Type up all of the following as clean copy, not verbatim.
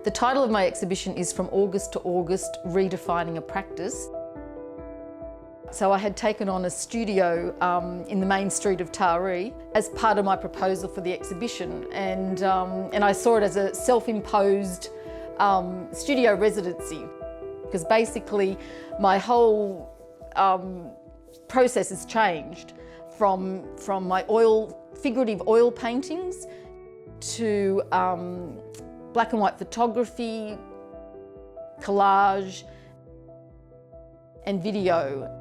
The title of my exhibition is From August to August, Redefining a Practice. So I had taken on a studio in the main street of Taree as part of my proposal for the exhibition, and I saw it as a self-imposed studio residency, because basically my whole process has changed from my figurative oil paintings to black and white photography, collage and video.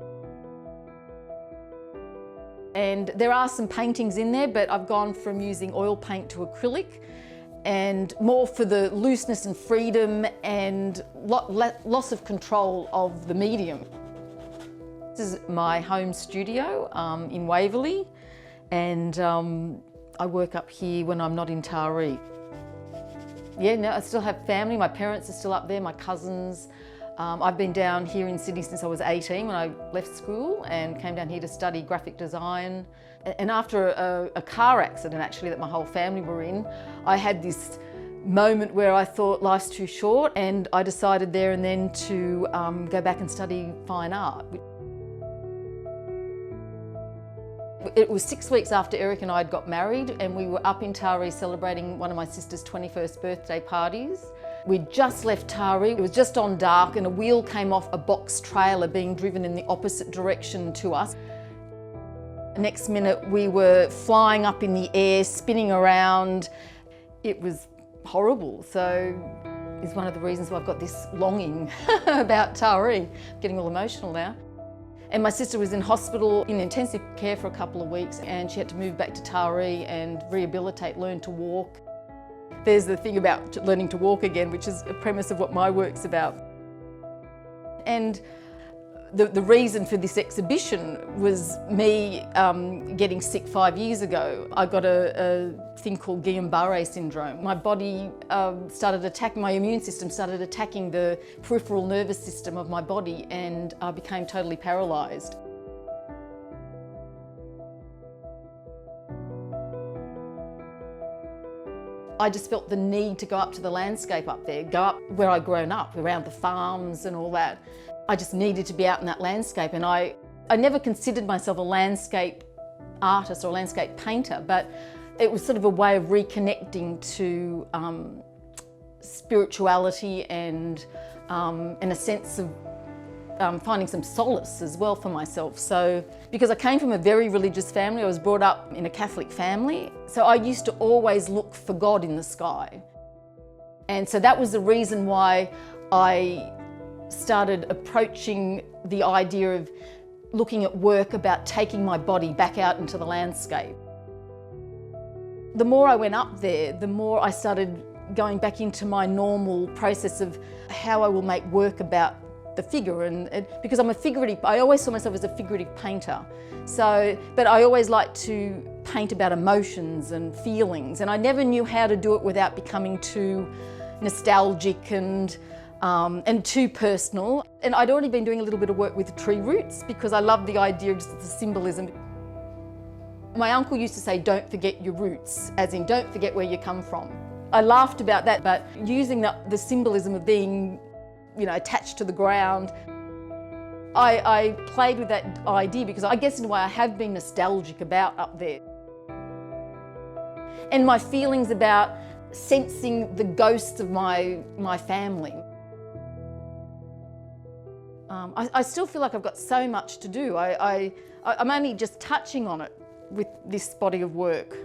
And there are some paintings in there, but I've gone from using oil paint to acrylic, and more for the looseness and freedom and loss of control of the medium. This is my home studio in Waverley, and I work up here when I'm not in Taree. Yeah, no, I still have family. My parents are still up there, my cousins. I've been down here in Sydney since I was 18 when I left school and came down here to study graphic design. And after a car accident actually that my whole family were in, I had this moment where I thought life's too short, and I decided there and then to go back and study fine art. It was 6 weeks after Eric and I had got married, and we were up in Taree celebrating one of my sister's 21st birthday parties. We'd just left Taree, it was just on dark, and a wheel came off a box trailer being driven in the opposite direction to us. Next minute we were flying up in the air, spinning around. It was horrible, so it's one of the reasons why I've got this longing about Taree. I'm getting all emotional now. And my sister was in hospital in intensive care for a couple of weeks, and she had to move back to Taree and rehabilitate, learn to walk. There's the thing about learning to walk again, which is a premise of what my work's about. And the reason for this exhibition was me getting sick 5 years ago. I got a thing called Guillain-Barré syndrome. My body started attacking, my immune system started attacking the peripheral nervous system of my body, and I became totally paralysed. I just felt the need to go up to the landscape up there, go up where I'd grown up, around the farms and all that. I just needed to be out in that landscape, and I never considered myself a landscape artist or landscape painter, but it was sort of a way of reconnecting to spirituality and a sense of finding some solace as well for myself. So, because I came from a very religious family, I was brought up in a Catholic family, so I used to always look for God in the sky. And so that was the reason why I started approaching the idea of looking at work about taking my body back out into the landscape. The more I went up there, the more I started going back into my normal process of how I will make work about the figure, and because I always saw myself as a figurative painter. So, but I always liked to paint about emotions and feelings, and I never knew how to do it without becoming too nostalgic and too personal. And I'd already been doing a little bit of work with tree roots because I love the idea of just the symbolism. My uncle used to say, don't forget your roots, as in don't forget where you come from. I laughed about that, but using the symbolism of being, you know, attached to the ground, I played with that idea because I guess in a way I have been nostalgic about up there. And my feelings about sensing the ghosts of my family. I still feel like I've got so much to do. I'm only just touching on it with this body of work.